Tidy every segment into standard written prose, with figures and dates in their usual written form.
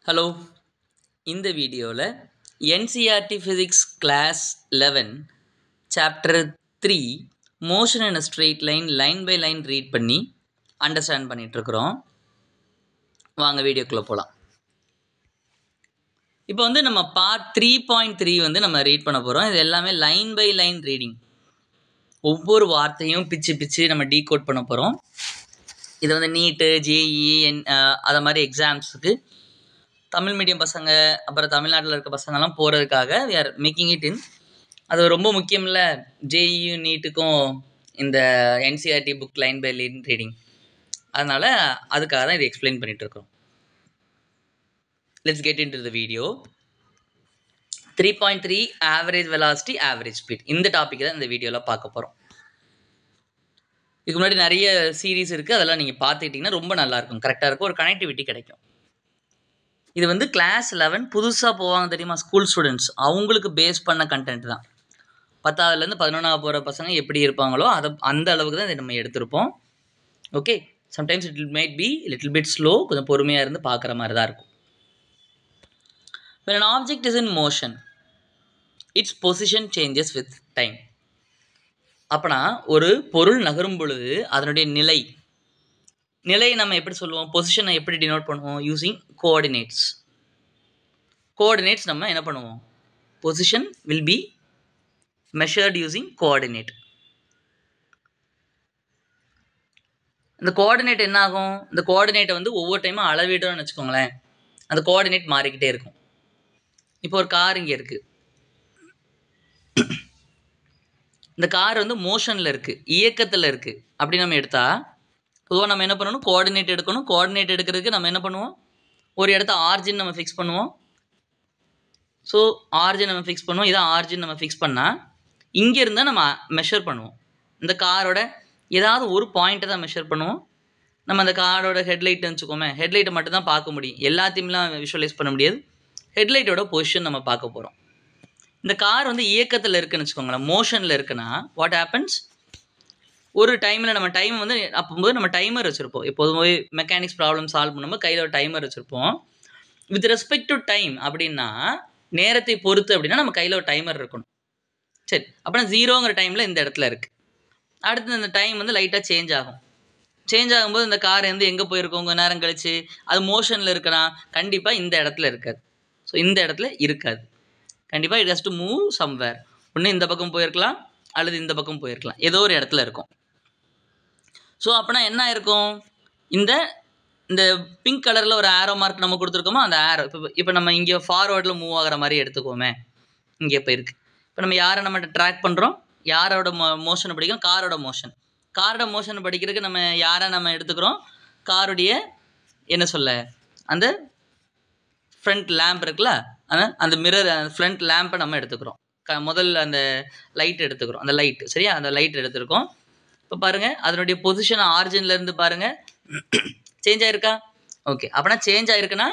Hello, இந்த வீடியோவில் NCERT physics class 11 chapter 3 motion in a straight line line by line read பண்ணி understand பண்ணிகிட்ருக்குறோம். வாங்க வீடியோக்குள்ளே போகலாம். இப்போ நம்ம பார்ட் 3.3 நம்ம ரீட் பண்ண போகிறோம். இது எல்லாமே லைன் பை லைன் ரீடிங். ஒவ்வொரு வார்த்தையும் பிச்சு நம்ம டீகோட் பண்ண போகிறோம். இது நீட்டு, ஜேஇ, அதை மாதிரி எக்ஸாம்ஸுக்கு தமிழ் மீடியம் பசங்க, அப்புறம் தமிழ்நாட்டில் இருக்க பசங்கள்லாம் போகிறதுக்காக we are making it in. அது ரொம்ப முக்கியம் இல்லை, ஜேஇயும் நீட்டுக்கும் இந்த NCERT book line by line reading. அதனால் அதுக்காக தான் இது எக்ஸ்பிளைன் பண்ணிகிட்ருக்கோம். Let's get into the video. 3.3 average velocity average speed, இந்த டாபிக் தான் இந்த வீடியோவில் பார்க்க போகிறோம். இதுக்கு முன்னாடி நிறைய சீரீஸ் இருக்குது, அதெல்லாம் நீங்கள் பார்த்துக்கிட்டிங்கன்னா ரொம்ப நல்லாயிருக்கும், கரெக்டாக இருக்கும், ஒரு கனெக்டிவிட்டி கிடைக்கும். இது கிளாஸ் 11 புதுசாக போவாங்க தெரியுமா, ஸ்கூல் ஸ்டூடெண்ட்ஸ், அவங்களுக்கு பேஸ் பண்ண கண்டென்ட் தான். 10ஆவதுலேருந்து 11ஆவது போகிற பசங்க எப்படி இருப்பாங்களோ அந்த அளவுக்கு தான் இதை நம்ம எடுத்திருப்போம். Okay, sometimes it might be little bit slow, கொஞ்சம் பொறுமையாக இருந்து பார்க்குற மாதிரி தான் இருக்கும். When an object is in motion, its position changes with time. அப்போனா ஒரு பொருள் நகரும் பொழுது அதனுடைய நிலையை நம்ம எப்படி சொல்லுவோம், பொசிஷனை எப்படி டினோட் பண்ணுவோம், யூஸிங் கோஆர்டினேட்ஸ். கோஆர்டினேட்ஸ் நம்ம என்ன பண்ணுவோம், position will be measured using coordinate. இந்த கோஆர்டினேட் என்ன ஆகும், இந்த கோஆர்டினேட்டை ஒவ்வொரு டைமும் அளவிடணும்னு வச்சுக்கோங்களேன், அந்த கோஆர்டினேட் மாறிக்கிட்டே இருக்கும். இப்போ ஒரு கார் இங்கே இருக்குது, இந்த கார் மோஷனில் இருக்குது, இயக்கத்தில் இருக்குது. அப்படி நம்ம எடுத்தால் பொதுவாக நம்ம என்ன பண்ணணும், கோஆர்டினேட் எடுக்கணும். கோஆர்டினேட் எடுக்கிறதுக்கு நம்ம என்ன பண்ணுவோம், ஒரு இடத்த ஆர்ஜின் நம்ம ஃபிக்ஸ் பண்ணுவோம். ஸோ ஆர்ஜின் நம்ம ஃபிக்ஸ் பண்ணுவோம், இதான் ஆர்ஜின் நம்ம ஃபிக்ஸ் பண்ணால் இங்கே இருந்தால் நம்ம மெஷர் பண்ணுவோம். இந்த காரோட ஏதாவது ஒரு பாயிண்ட்டை தான் மெஷர் பண்ணுவோம். நம்ம அந்த காரோட ஹெட்லைட் வச்சுக்கோமே, ஹெட்லைட்டை மட்டும் தான் பார்க்க முடியும், எல்லாத்தையும்லாம் விஷுவலைஸ் பண்ண முடியாது. ஹெட்லைட்டோட பொசிஷன் நம்ம பார்க்க போகிறோம். இந்த கார் இயக்கத்தில் இருக்குன்னு வச்சுக்கோங்களேன், மோஷனில் இருக்குன்னா வாட் ஹேப்பன்ஸ், ஒரு டைமில் நம்ம டைம் அப்போது நம்ம டைமர் வச்சுருப்போம். எப்போதுமே மெக்கானிக்ஸ் ப்ராப்ளம் சால்வ் பண்ணும்போது கையில் ஒரு டைமர் வச்சுருப்போம். வித் ரெஸ்பெக்ட் டு டைம் அப்படின்னா, நேரத்தை பொறுத்து அப்படின்னா நம்ம கையில் ஒரு டைமர் இருக்கணும். சரி, அப்படின்னா 0ங்கிற டைமில் இந்த இடத்துல இருக்குது. அடுத்து இந்த டைம் லைட்டாக சேஞ்ச் ஆகும். சேஞ்ச் ஆகும்போது இந்த கார் எங்கே போயிருக்கோம், கொஞ்சம் நேரம் கழிச்சு அது மோஷனில் இருக்குன்னா கண்டிப்பாக இந்த இடத்துல இருக்காது. ஸோ இந்த இடத்துல இருக்காது, கண்டிப்பாக it has to move somewhere. ஒன்று இந்த பக்கம் போயிருக்கலாம் அல்லது இந்த பக்கம் போயிருக்கலாம், ஏதோ ஒரு இடத்துல இருக்கும். ஸோ அப்படின்னா என்ன இருக்கும், இந்த பிங்க் கலரில் ஒரு ஆரோ மார்க் நம்ம கொடுத்துருக்கோமோ, அந்த ஆரோ இப்போ நம்ம இங்கே ஃபார்வர்டில் மூவ் ஆகிற மாதிரி எடுத்துக்கோமே. இங்கே இப்போ இருக்குது, இப்போ நம்ம யாரை நம்ம ட்ராக் பண்ணுறோம், யாரோட மோஷனை படிக்கிறோம், காரோட மோஷனை படிக்கிறதுக்கு நம்ம யாரை நம்ம எடுத்துக்கிறோம், காருடைய என்ன சொல்ல, அந்த ஃப்ரண்ட் லேம்ப் இருக்குல்ல, அந்த மிரர், ஃப்ரண்ட் லேம்பை நம்ம எடுத்துக்கிறோம். முதல்ல அந்த லைட் எடுத்துக்கிறோம், அந்த லைட் சரியா, அந்த லைட் எடுத்துருக்கோம். இப்போ பாருங்கள், அதனுடைய பொசிஷன் ஆரிஜின்லேருந்து பாருங்கள் சேஞ்ச் ஆகிருக்கா. ஓகே, அப்படின்னா சேஞ்ச் ஆகிருக்குன்னா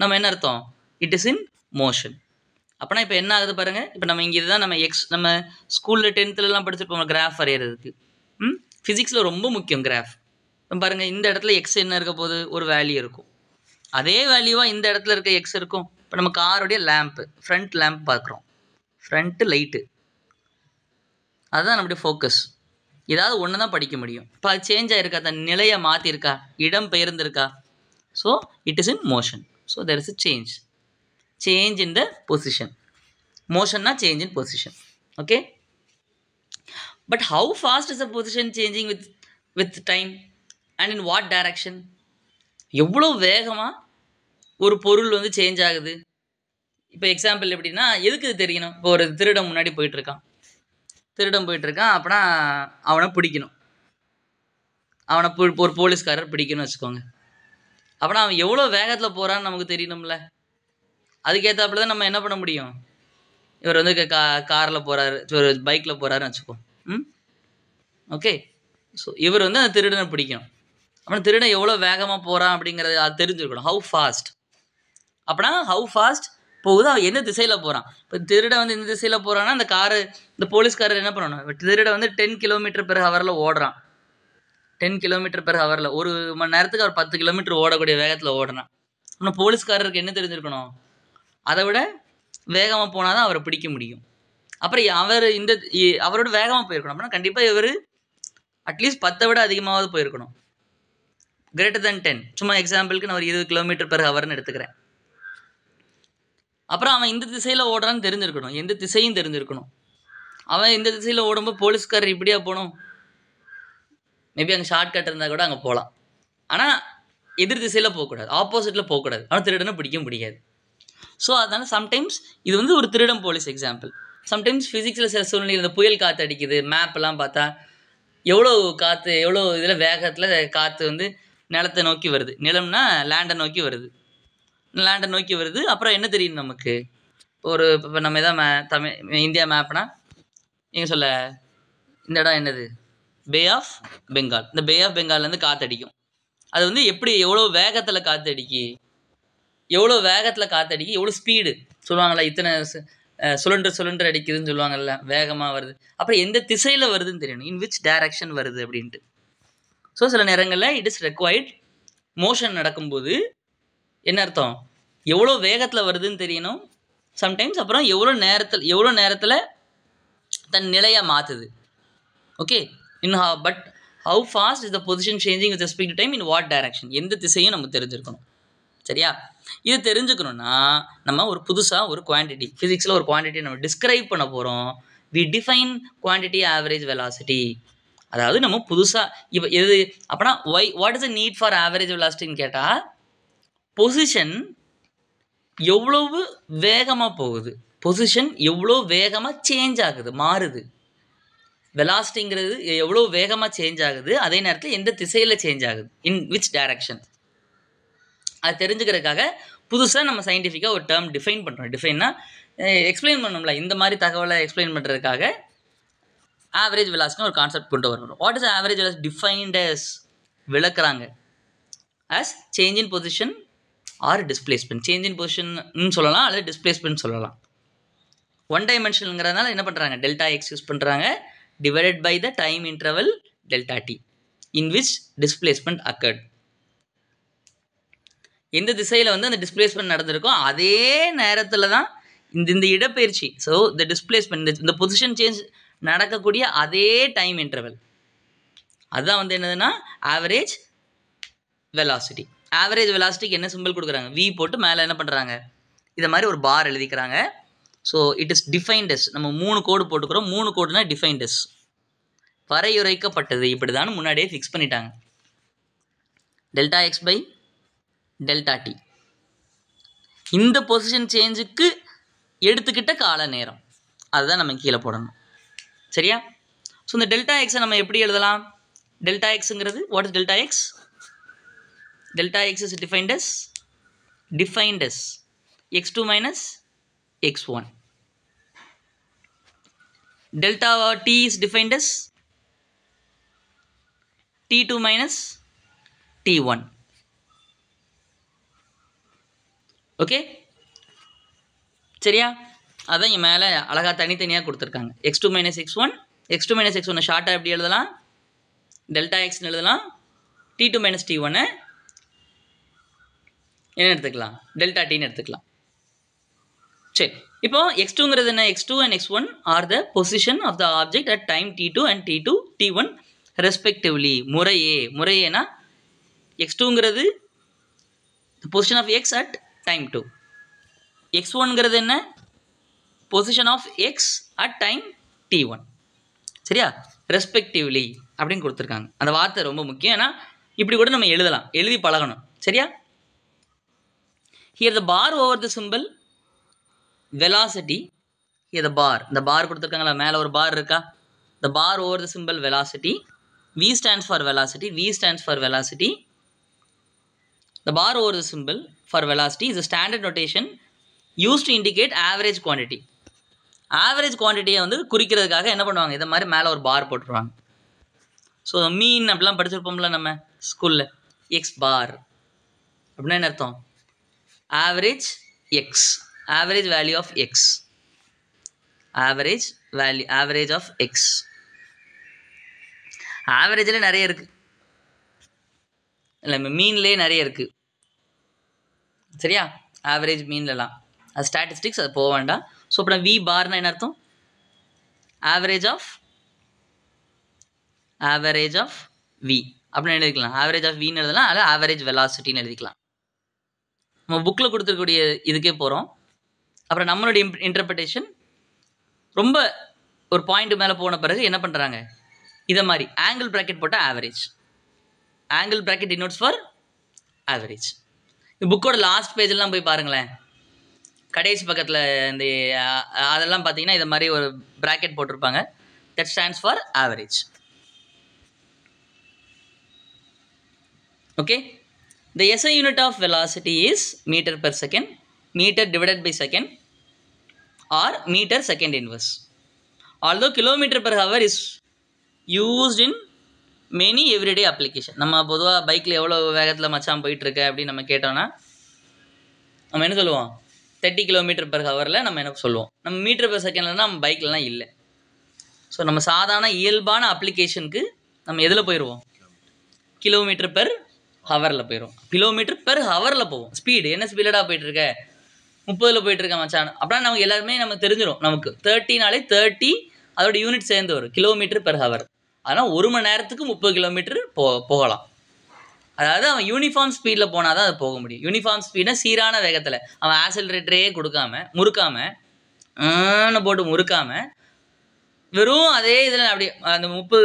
நம்ம என்ன அர்த்தம், இட் இஸ் இன் மோஷன். அப்படின்னா இப்போ என்ன ஆகுது பாருங்கள், இப்போ நம்ம இங்கே இதுதான் நம்ம ஸ்கூலில் 10th படிச்சிருப்போம் கிராஃப் வரைகிறதுக்கு. ஃபிசிக்ஸில் ரொம்ப முக்கியம் கிராஃப். இப்போ பாருங்கள், இந்த இடத்துல எக்ஸ் என்ன இருக்க போது, ஒரு வேல்யூ இருக்கும், அதே வேல்யூவாக இந்த இடத்துல இருக்க எக்ஸ் இருக்கும். இப்போ நம்ம காருடைய லேம்ப்பு, ஃப்ரண்ட் லேம்ப் பார்க்குறோம், ஃப்ரண்ட்டு லைட்டு, அதுதான் நம்மளுடைய ஃபோக்கஸ். ஏதாவது ஒன்று தான் படிக்க முடியும். இப்போ அது சேஞ்ச் ஆகிருக்கா, அந்த நிலையை மாற்றிருக்கா, இடம் பெயர்ந்திருக்கா. So it is in motion. So there is a change in the position. மோஷன்னா change in position. Okay, but how fast is the position changing with time and in what direction. எவ்வளோ வேகமாக ஒரு பொருள் சேஞ்ச் ஆகுது. இப்போ example எப்படின்னா, எதுக்கு இது தெரியணும், இப்போ ஒரு திருடன் முன்னாடி போயிட்டுருக்கான், அப்படின்னா அவனை பிடிக்கணும், ஒரு போலீஸ்காரர் பிடிக்கணும்னு வச்சுக்கோங்க. அப்படின்னா அவன் எவ்வளோ வேகத்தில் போகிறான்னு நமக்கு தெரியணும்ல. அதுக்கேற்றாப்புல தான் நம்ம என்ன பண்ண முடியும். இவர் காரில் போகிறாரு, ஒரு பைக்கில் போகிறாருன்னு வச்சுக்கோ. ஓகே, ஸோ இவர் அந்த திருடனை பிடிக்கணும். அப்படின்னா திருடன் எவ்வளோ வேகமாக போகிறான் அப்படிங்கிறது அது தெரிஞ்சுருக்கணும். ஹவு ஃபாஸ்ட், அப்படின்னா ஹவு ஃபாஸ்ட் போகுது, அவன் எந்த திசையில் போகிறான். இப்போ திருடன் இந்த திசையில் போகிறான்னா இந்த போலீஸ்காரர் என்ன பண்ணணும், திருடன் 10 km/h ஓடுறான். 10 km/h ஒரு மணி நேரத்துக்கு அவர் 10 கிலோமீட்டர் ஓடக்கூடிய வேகத்தில் ஓடுறான். ஆனால் போலீஸ்காரருக்கு என்ன தெரிஞ்சிருக்கணும், அதை விட வேகமாக போனால் தான் அவரை பிடிக்க முடியும். அப்புறம் அவரோட வேகமாக போயிருக்கணும். அப்படின்னா கண்டிப்பாக இவர் அட்லீஸ்ட் 10 விட அதிகமாவது போயிருக்கணும். Greater than 10. சும்மா எக்ஸாம்பிளுக்கு நான் ஒரு 20 km/hன்னு எடுத்துக்கிறேன். அப்புறம் அவன் இந்த திசையில் ஓடுறான்னு தெரிஞ்சிருக்கணும், எந்த திசையும் தெரிஞ்சிருக்கணும். அவன் இந்த திசையில் ஓடும்போது போலீஸ்காரர் இப்படியா போகணும், மேபி அங்கே ஷார்ட் இருந்தால் கூட அங்கே போகலாம். ஆனால் எதிர் திசையில் போகக்கூடாது, ஆப்போசிட்டில் போகக்கூடாது. ஆனால் திருடனை பிடிக்க முடியாது. ஸோ அதனால் சம்டைம்ஸ் இது வந்து ஒரு திருடம் போலீஸ் எக்ஸாம்பிள். சம்டைம்ஸ் ஃபிசிக்ஸில் சில சூழ்நிலை இந்த புயல் காற்று அடிக்குது, மேப்பெல்லாம் பார்த்தா எவ்வளோ காற்று, எவ்வளோ இதில் வேகத்தில் காற்று வந்து நிலத்தை நோக்கி வருது. நிலம்னா லேண்டை நோக்கி வருது, லேண்டை நோக்கி வருது. அப்புறம் என்ன தெரியும் நமக்கு, இப்போ நம்ம எதாவது இந்தியா மேப்னா நீங்கள் சொல்ல இந்த இடம் என்னது, பே ஆஃப் பெங்கால். இந்த பே ஆஃப் பெங்கால்லேருந்து காற்றடிக்கும். அது வந்து எப்படி எவ்வளோ வேகத்தில் காற்றடிக்கி, எவ்வளோ ஸ்பீடு சொல்லுவாங்கள்ல, இத்தனை சுழன்று அடிக்குதுன்னு சொல்லுவாங்கள்ல, வேகமாக வருது. அப்புறம் எந்த திசையில் வருதுன்னு தெரியணும், இன் விச் டைரக்ஷன் வருது அப்படின்ட்டு. ஸோ சில நேரங்களில் இட் இஸ் ரெக்வயர்ட். மோஷன் நடக்கும்போது என்ன அர்த்தம், எவ்வளோ வேகத்தில் வருதுன்னு தெரியணும் சம்டைம்ஸ். அப்புறம் எவ்வளோ நேரத்தில் தன் நிலையாக மாற்றுது. Okay, but how fast is the position changing with respect to time, in what direction, எந்த திசையும் நம்ம தெரிஞ்சிருக்கணும். சரியா? இது தெரிஞ்சுக்கணுன்னா நம்ம ஒரு புதுசாக ஒரு குவான்டிட்டி, ஃபிசிக்ஸில் ஒரு குவான்டிட்டி நம்ம டிஸ்கிரைப் பண்ண போகிறோம். We define quantity average velocity. அதாவது நம்ம புதுசாக இப்போ எது அப்படின்னா what is the need for average வெலாசிட்டின்னு கேட்டால், பொசிஷன் எவ்வளவு வேகமாக போகுது, பொசிஷன் எவ்வளோ வேகமாக சேஞ்ச் ஆகுது, மாறுது. வெலாசிட்டிங்கிறது எவ்வளோ வேகமாக சேஞ்ச் ஆகுது, அதே நேரத்தில் எந்த திசையில் சேஞ்ச் ஆகுது, இன் விச் டைரக்ஷன். அது தெரிஞ்சுக்கிறதுக்காக புதுசாக நம்ம சயின்டிஃபிக்காக ஒரு டேர்ம் டிஃபைன் பண்ணுறோம். டிஃபைன்னா எக்ஸ்பிளைன் பண்ணோம்ல, இந்த மாதிரி தகவலை எக்ஸ்பிளைன் பண்ணுறதுக்காக ஆவரேஜ் வெலாசிட்டின்னு ஒரு கான்செப்ட் கொண்டு வரணும். What is average velocity defined as, விளக்குறாங்க, as change in position or displacement. Change in position சொல்லலாம், அல்லது டிஸ்பிளேஸ்மெண்ட் சொல்லலாம். ஒன் டைமென்ஷனுங்கிறதுனால என்ன பண்ணுறாங்க, டெல்டா எக்ஸ் யூஸ் பண்ணுறாங்க, divided by the time interval delta t in which displacement occurred. எந்த திசையில் வந்து அந்த டிஸ்பிளேஸ்மெண்ட் நடந்திருக்கோ அதே நேரத்தில் தான் இந்த இடப்பெயர்ச்சி. ஸோ இந்த டிஸ்பிளேஸ்மெண்ட், இந்த பொசிஷன் சேஞ்ச் நடக்கக்கூடிய அதே டைம் இன்டர்வல், அதுதான் வந்து என்னதுன்னா ஆவரேஜ் வெலாசிட்டி. ஆவரேஜ் வெலாசிட்டிக்கு என்ன சிம்பிள் கொடுக்குறாங்க, வி போட்டு மேலே என்ன பண்ணுறாங்க, இதை மாதிரி ஒரு பார் எழுதிக்கிறாங்க. So it is defined as. நம்ம 3 கோடு போட்டுக்கிறோம். 3 கோடுனா டிஃபைன்ட் எஸ், வரையறுக்கப்பட்டது. இப்படி தான் முன்னாடியே ஃபிக்ஸ் பண்ணிட்டாங்க. Delta x by delta t, இந்த பொசிஷன் சேஞ்சுக்கு எடுத்துக்கிட்ட கால நேரம், அதுதான் நம்ம கீழே போடணும். சரியா? ஸோ இந்த டெல்டா எக்ஸை நம்ம எப்படி எழுதலாம், டெல்டா எக்ஸுங்கிறது what is delta x, delta x is defined as x2 minus x1. Delta t is defined as t2 minus t1. Okay, சரியா? அதான் இங்கே மேலே அழகாக தனித்தனியாக கொடுத்துருக்காங்க. x2 minus x1, x2 minus x1 ஷார்ட்டாக எப்படி எழுதலாம், டெல்டா எக்ஸ்னு எழுதலாம். t2 minus t1 என்ன எடுத்துக்கலாம், டெல்டா டின்னு எடுத்துக்கலாம். சரி, இப்போ x2ங்கிறது என்ன, x2 and x1 are the position of the object at time t2 and t1 respectively. முறையேனா x2ங்கிறது position of x at time 2, x1ங்கிறது என்ன, position of x at time t1. சரியா? ரெஸ்பெக்டிவ்லி அப்படின்னு கொடுத்துருக்காங்க. அந்த வார்த்தை ரொம்ப முக்கியம். ஏன்னா இப்படி கூட நம்ம எழுதலாம், எழுதி பழகணும். சரியா? Here the bar over the simple velocity, here the bar, இந்த பார் கொடுத்துருக்காங்களா, மேலே ஒரு பார் இருக்கா, the bar over the symbol velocity, V stands for velocity, V stands for velocity. The bar over the symbol for velocity is a standard notation used to indicate average quantity. Average குவான்டிட்டியை வந்து குறிக்கிறதுக்காக என்ன பண்ணுவாங்க, இதை மாதிரி மேலே ஒரு பார் போட்டுருவாங்க. ஸோ மீன் அப்படிலாம் படிச்சிருப்போம்ல நம்ம ஸ்கூலில், எக்ஸ் பார் அப்படின்னா என்ன அர்த்தம், average X, average value of x, average of x. ஆவரேஜில் நிறைய இருக்குது, இல்லை மீன்லேயே நிறைய இருக்குது. சரியா? ஆவரேஜ் மீன்லலாம் அது ஸ்டாட்டிஸ்டிக்ஸ், அது போக வேண்டாம். ஸோ அப்புறம் வி பார்னா என்ன அர்த்தம்? ஆவரேஜ் ஆஃப் வி அப்படின்னு எழுதிக்கலாம். ஆவரேஜ் ஆஃப் வின்னு எழுதலாம், அதில் ஆவரேஜ் வெலாசிட்டின்னு எழுதிக்கலாம். நம்ம புக்கில் கொடுத்துருக்கூடிய இதுக்கே போகிறோம். அப்புறம் நம்மளுடைய இன்டர்பிரிட்டேஷன் ரொம்ப ஒரு பாயிண்ட் மேலே போன பிறகு என்ன பண்ணுறாங்க, இதை மாதிரி ஆங்கிள் ப்ராக்கெட் போட்டால் average. Angle bracket denotes for average. புக்கோட லாஸ்ட் பேஜெல்லாம் போய் பாருங்களேன், கடைசி பக்கத்தில் இந்த அதெல்லாம் பார்த்தீங்கன்னா இதை மாதிரி ஒரு ப்ராக்கெட் போட்டிருப்பாங்க. That stands for average. Okay, the SI unit of velocity is meter per second, meter divided by second or meter second inverse. Although kilometer per hour is used in many everyday application. நம்ம பொதுவாக பைக்கில் எவ்வளோ வேகத்தில் மச்சான் போயிட்டுருக்கு அப்படின்னு நம்ம கேட்டோன்னா நம்ம என்ன சொல்லுவோம், 30 கிலோமீட்டர் பெர் ஹவரில் நம்ம என்ன சொல்லுவோம். நம்ம மீட்டர் பெர் செகண்ட்லனா நம்ம பைக்லலாம் இல்லை. ஸோ நம்ம சாதாரண இயல்பான அப்ளிகேஷனுக்கு நம்ம எதில் போயிடுவோம், கிலோமீட்டர் பெர் ஹவரில் போயிடும். கிலோமீட்டர் பெர் ஹவரில் போவோம். ஸ்பீடு என்ன ஸ்பீடாக போயிட்டுருக்க, 30 போயிட்டுருக்க மச்சான் அப்படின்னா நமக்கு எல்லாருமே நமக்கு தெரிஞ்சிடும். நமக்கு 30 30 அதோட யூனிட் சேர்ந்து வரும், கிலோமீட்டர் பெர் ஹவர். அதனால் 1 மணி நேரத்துக்கு 30 கிலோமீட்டர் போகலாம். அதாவது அவன் யூனிஃபார்ம் ஸ்பீடில் போனால் தான் அது போக முடியும். யூனிஃபார்ம் ஸ்பீட்னா சீரான வேகத்தில் அவன் ஆக்சிலரேட்டரே முறுக்காமல் வெறும் அதே இதில் அப்படி அந்த 30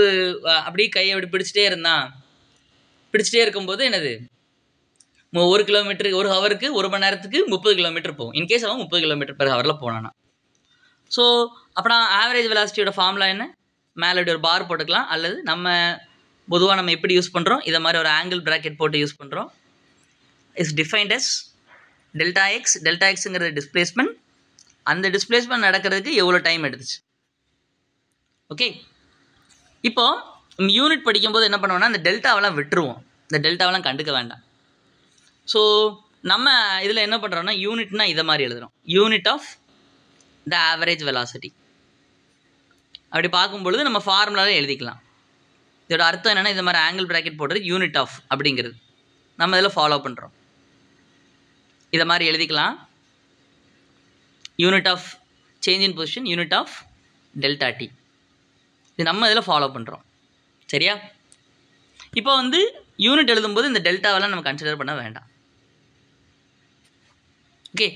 அப்படியே கையை அப்படி பிடிச்சிட்டே இருக்கும்போது என்னது, 1 கிலோமீட்டர் 1 ஹவருக்கு 1 மணி நேரத்துக்கு 30 கிலோமீட்டர் போகும். இன்கேஸ் அவன் 30 கிலோமீட்டர் பெர் ஹவரில் போனானா. ஸோ அப்போ ஆவரேஜ் வெலாசிட்டியோட ஃபார்முலா என்ன, மேலே இப்படி ஒரு பார் போட்டுக்கலாம். அல்லது நம்ம பொதுவாக நம்ம எப்படி யூஸ் பண்ணுறோம், இதை மாதிரி ஒரு ஆங்கிள் ப்ராக்கெட் போட்டு யூஸ் பண்ணுறோம். Is defined as delta x. Delta எக்ஸுங்கிறது டிஸ்பிளேஸ்மெண்ட். அந்த டிஸ்பிளேஸ்மெண்ட் நடக்கிறதுக்கு எவ்வளோ டைம் எடுத்துச்சு. ஓகே, இப்போது யூனிட் படிக்கும்போது என்ன பண்ணுவோம்னா இந்த டெல்டாவெல்லாம் விட்டுருவோம். இந்த டெல்டாவெல்லாம் கண்டுக்க வேண்டாம். ஸோ நம்ம இதில் என்ன பண்ணுறோம்னா யூனிட்னா இதை மாதிரி எழுதுகிறோம், unit of the average velocity. அப்படி பார்க்கும்பொழுது நம்ம ஃபார்முலாவே எழுதிக்கலாம். இதோட அர்த்தம் என்னென்னா இந்த மாதிரி ஆங்கிள் ப்ராக்கெட் போடுறது யூனிட் ஆஃப் அப்படிங்கிறது நம்ம இதில் ஃபாலோ பண்ணுறோம். இதை மாதிரி எழுதிக்கலாம், unit of change in position, unit of delta t. இது நம்ம இதில் ஃபாலோ பண்ணுறோம். சரியா? இப்போ யூனிட் எழுதும்போது இந்த டெல்டாவெல்லாம் நம்ம கன்சிடர் பண்ண வேண்டாம். ஓகே,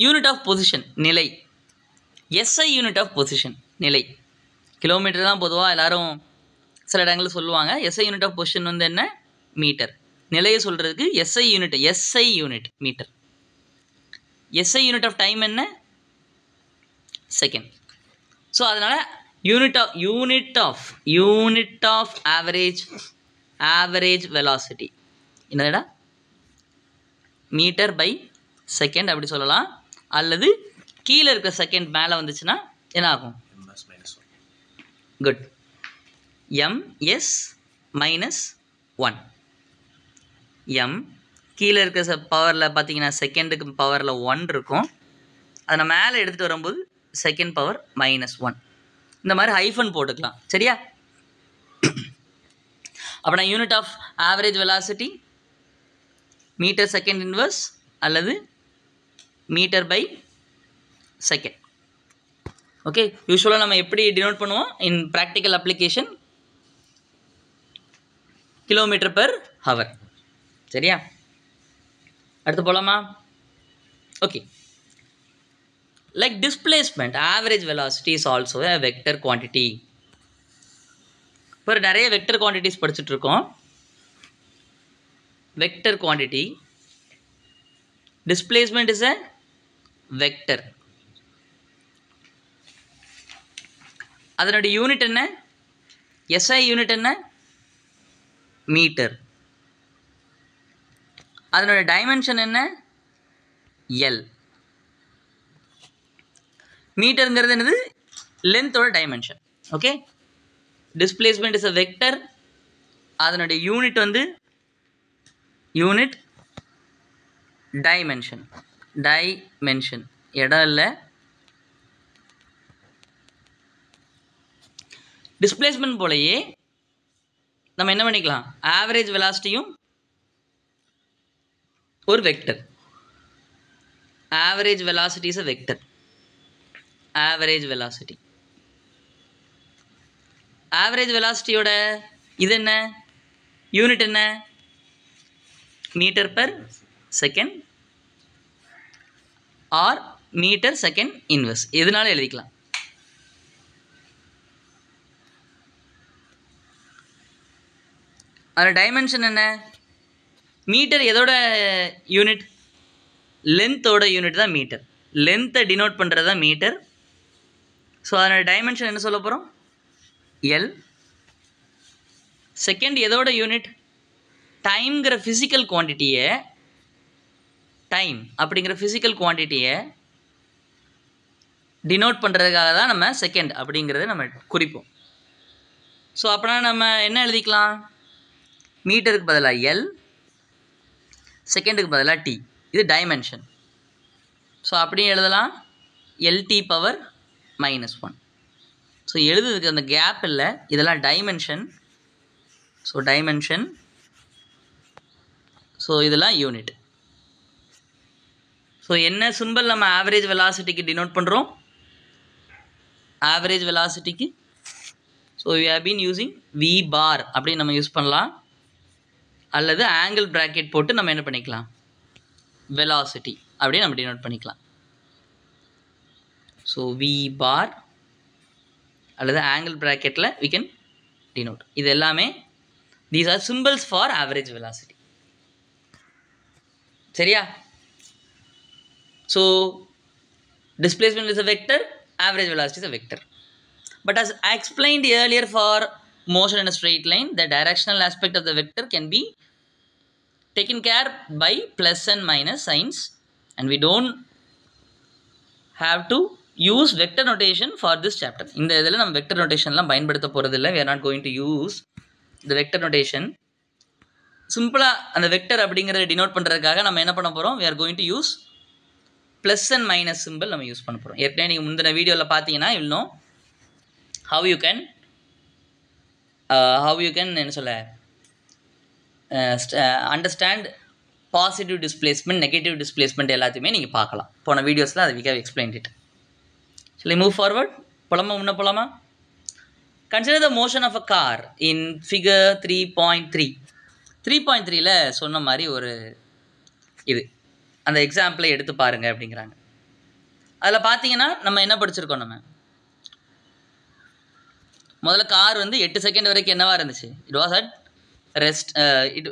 யூனிட் ஆஃப் பொசிஷன் நிலை. எஸ்ஐ யூனிட் ஆஃப் பொசிஷன் நிலை. கிலோமீட்டர் தான் பொதுவாக எல்லாரும் சில இடங்களில் சொல்லுவாங்க. எஸ்ஐ யூனிட் ஆஃப் பொசிஷன் என்ன, மீட்டர். நிலையை சொல்கிறதுக்கு SI unit metre. SI unit of time என்ன, செகண்ட். ஸோ அதனால் யூனிட் ஆஃப் ஆவரேஜ் வெலாசிட்டி என்னடா, மீட்டர் பை செகண்ட் அப்படி சொல்லலாம். அல்லது கீழே இருக்கிற செகண்ட் மேலே வந்துச்சுன்னா என்ன ஆகும், குட், ms -1. எம் கீழே இருக்கிற பவரில் பார்த்தீங்கன்னா செகண்டுக்கு பவரில் 1 இருக்கும். அதை நான் மேலே எடுத்துகிட்டு வரும்போது செகண்ட் பவர் -1. இந்த மாதிரி ஹைஃபன் போட்டுக்கலாம். சரியா? அப்போ நான் unit of average velocity metre second inverse அல்லது மீட்டர் பை செகண்ட். ஓகே, யூஸ்வலாக நம்ம எப்படி டினோட் பண்ணுவோம் in practical application, kilometre per hour. சரியா? அடுத்து போகலாமா? Okay, like displacement, average velocity is also a vector quantity. இப்போ நிறைய வெக்டர் குவான்டிட்டிஸ் படிச்சுட்டு இருக்கோம். Vector quantity, displacement is a vector. அதனுடைய யூனிட் என்ன, SI யூனிட் என்ன, மீட்டர். அதனுடைய டைமென்ஷன் என்ன, L. மீட்டருங்கிறது என்னது, லென்த்தோட dimension. Okay, displacement is a vector. அதனுடைய யூனிட் யூனிட் டைமென்ஷன். இடம் இல்லை. டிஸ்பிளேஸ்மெண்ட் போலயே நம்ம என்ன பண்ணிக்கலாம், ஆவரேஜ் வெலாசிட்டியும் ஒரு vector. Average velocity is a vector. Average velocity. Average velocity ஓட இது என்ன யூனிட் என்ன metre per second or metre second inverse எதுனாலும் எழுதிக்கலாம். அதோட டைமென்ஷன் என்ன மீட்டர் எதோட யூனிட் லென்த்தோட யூனிட் தான் மீட்டர். லென்த்தை டினோட் பண்ணுறது தான் மீட்டர். ஸோ அதோட டைமென்ஷன் என்ன சொல்ல போகிறோம் எல். செகண்ட் எதோட யூனிட் டைம்ங்கிற ஃபிசிக்கல் குவான்டிட்டியை டைம் அப்படிங்கிற ஃபிசிக்கல் குவான்டிட்டியை டினோட் பண்ணுறதுக்காக தான் நம்ம செகண்ட் அப்படிங்கிறத நம்ம குறிப்போம். ஸோ அப்படின்னா நம்ம என்ன எழுதிக்கலாம் மீட்டருக்கு பதிலாக எல் செகண்டுக்கு பதிலாக டி. இது டைமென்ஷன். ஸோ அப்படியே எழுதலாம் எல்டி பவர் -1. ஸோ எழுதுறதுக்கு அந்த கேப் இல்லை, இதெல்லாம் டைமென்ஷன். So dimension. ஸோ இதெல்லாம் யூனிட். ஸோ என்ன சிம்பிள் நம்ம ஆவரேஜ் வெலாசிட்டிக்கு டினோட் பண்ணுறோம் ஆவரேஜ் வெலாசிட்டிக்கு. So we have been using v bar அப்படின்னு நம்ம யூஸ் பண்ணலாம், அல்லது ஆங்கிள் ப்ராக்கெட் போட்டு நம்ம என்ன பண்ணிக்கலாம் வெலாசிட்டி அப்படின்னு நம்ம டினோட் பண்ணிக்கலாம். ஸோ வி பார் அல்லது ஆங்கிள் ப்ராக்கெட்டில் we can denote. இது எல்லாமே these are symbols for average velocity. சரியா? So displacement is a vector, average velocity is a vector. But as I explained earlier, for motion in a straight line, the directional aspect of the vector can be taken care by plus and minus signs, and we don't have to use vector notation for this chapter. இந்த இதில் நம்ம vector நோட்டேஷன்லாம் பயன்படுத்த போகிறதில்லை. we are not going to use the vector notation. சிம்பிளாக அந்த vector அப்படிங்கிறத denote பண்ணுறதுக்காக நம்ம என்ன பண்ண போகிறோம் we are going to use plus and minus simple நம்ம யூஸ் பண்ண போகிறோம். ஏற்கனவே நீங்கள் முந்தின வீடியோவில் பார்த்தீங்கன்னா you will know how you can என்ன சொல்ல understand positive displacement negative displacement எல்லாத்தையுமே நீங்கள் பார்க்கலாம். போன வீடியோஸில் அதை we have explained it. Shall we move forward? போலாமா? Consider the motion of a car in figure 3.3. 3.3ல சொன்ன மாதிரி ஒரு இது அந்த எக்ஸாம்பிளை எடுத்து பாருங்க அப்படிங்கிறாங்க. அதில் பார்த்தீங்கன்னா நம்ம என்ன படிச்சிருக்கோம், நம்ம முதல்ல கார் வந்து 8 செகண்ட் வரைக்கும் என்னவா இருந்துச்சு, it was at rest,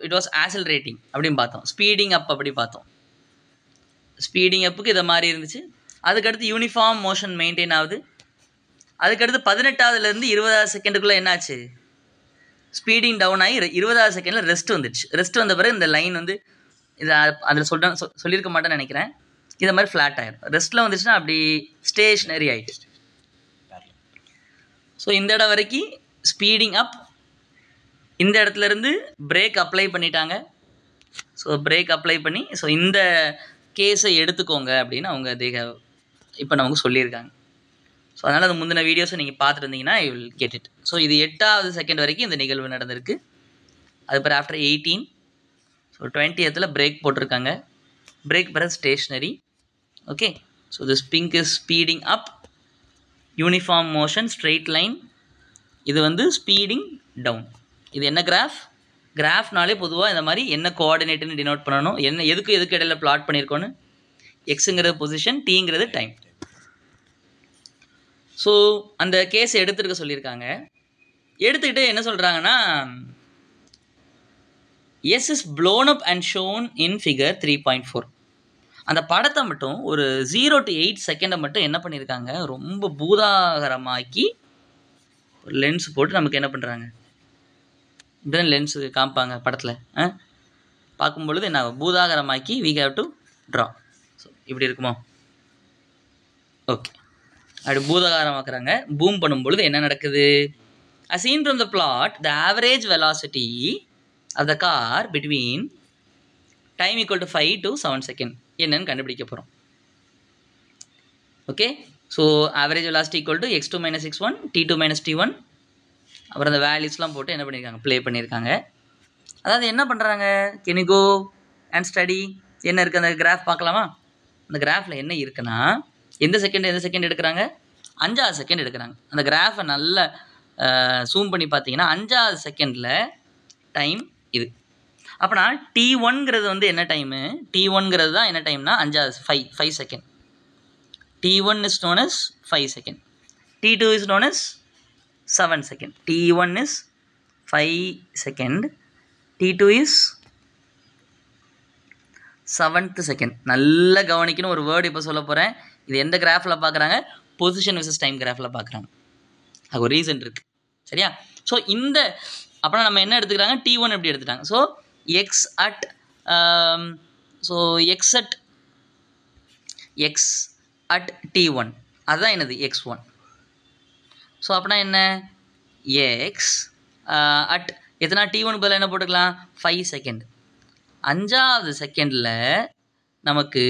it was accelerating அப்படின்னு பார்த்தோம். ஸ்பீடிங் அப் அப்படி பார்த்தோம். ஸ்பீடிங் அப்புக்கு இதை மாதிரி இருந்துச்சு. அதுக்கடுத்து யூனிஃபார்ம் மோஷன் மெயின்டைன் ஆகுது. அதுக்கடுத்து 18ஆவதுலேருந்து 20ஆவது செகண்டுக்குள்ளே என்னாச்சு, ஸ்பீடிங் டவுன் ஆகி 20ஆவது செகண்டில் ரெஸ்ட் வந்துடுச்சு. ரெஸ்ட் வந்த பிறகு இந்த லைன் வந்து இதை அதில் சொல்லியிருக்க மாட்டேன்னு நினைக்கிறேன், இதை மாதிரி ஃப்ளாட் ஆகிடும். ரெஸ்ட்டில் வந்துச்சுன்னா அப்படி ஸ்டேஷ்னரி ஆகிட்டு. ஸோ இந்த இடம் வரைக்கும் ஸ்பீடிங் அப். இந்த இடத்துலேருந்து பிரேக் அப்ளை பண்ணிட்டாங்க. ஸோ பிரேக் அப்ளை பண்ணி ஸோ இந்த கேஸை எடுத்துக்கோங்க அப்படின்னு அவங்க இப்போ நமக்கு சொல்லியிருக்காங்க. ஸோ அதனால் அது முந்தின வீடியோஸை நீங்கள் பார்த்துட்டு இருந்தீங்கன்னா you will get it. So இது 8ஆவது செகண்ட் வரைக்கும் இந்த நிகழ்வு நடந்திருக்கு. அது பிறகு ஆஃப்டர் 18 ஸோ 20th பிரேக் போட்டிருக்காங்க. பிரேக் பிறகு stationery. Okay. So this pink is speeding up, uniform motion, straight line. இது வந்து ஸ்பீடிங் டவுன். இது என்ன கிராஃப்னாலே பொதுவாக இந்த மாதிரி என்ன கோஆர்டினேட்டுன்னு டினோட் பண்ணணும், என்ன எதுக்கு இடையில பிளாட் பண்ணியிருக்கோன்னு. எக்ஸுங்கிறது பொசிஷன், டீங்கிறது டைம். ஸோ அந்த கேஸை எடுத்துருக்க சொல்லியிருக்காங்க. எடுத்துக்கிட்டு என்ன சொல்கிறாங்கன்னா, எஸ் is blown up and shown in figure 3.4. அந்த படத்தை மட்டும் ஒரு 0 to 8 செகண்டை மட்டும் என்ன பண்ணியிருக்காங்க, ரொம்ப பூதாகரமாக்கி ஒரு லென்ஸ் போட்டு நமக்கு என்ன பண்ணுறாங்க, இப்படிதான் லென்ஸு காமிப்பாங்க படத்தில். பார்க்கும்பொழுது என்ன பூதாகரமாக்கி we have to draw. So இப்படி இருக்குமோ, ஓகே. அப்படி பூதாகரமாக்குறாங்க. பூம் பண்ணும்பொழுது என்ன நடக்குது, as seen from the plot, the average velocity of the car between time equal to 5 to 7 second என்னன்னு கண்டுபிடிக்க போகிறோம். Okay. So average velocity equal to x2 - x1 t2 - t1. அப்புறம் அந்த வேல்யூஸ்லாம் போட்டு என்ன பண்ணியிருக்காங்க, ப்ளே பண்ணியிருக்காங்க. அதாவது என்ன பண்ணுறாங்க, can you go and study என்ன இருக்குது அந்த கிராஃப் பார்க்கலாமா? அந்த கிராஃபில் என்ன இருக்குன்னா எந்த செகண்ட் எடுக்கிறாங்க, 5வது செகண்ட் எடுக்கிறாங்க. அந்த கிராஃபை நல்லா ஜூம் பண்ணி பார்த்தீங்கன்னா 5வது செகண்டில் டைம் இது. அப்போனா T1ங்கிறது வந்து என்ன டைமு, T1ங்கிறது தான் என்ன டைம்னா 5 second. T1 is known as 5 second. T2 is known as 7 second. T1 is 5 second. T2 is 7th second. நல்ல கவனிக்கணும். ஒரு வேர்டு இப்போ சொல்ல போகிறேன். இது எந்த கிராஃபில் பார்க்குறாங்க, பொசிஷன் விசஸ் டைம் கிராஃபில் பார்க்குறாங்க. அது ஒரு ரீசன் இருக்குது, சரியா? ஸோ இந்த அப்புறம் நம்ம என்ன எடுத்துக்கிறாங்க, T1 எப்படி எடுத்துட்டாங்க. ஸோ எக்ஸ் அட் T1 அதுதான் என்னது x1. ஸோ அப்படின்னா என்ன, எக்ஸ் அட் எத்தனா T1 பதில் என்ன போட்டுக்கலாம், 5 செகண்ட். 5வது செகண்டில் நமக்கு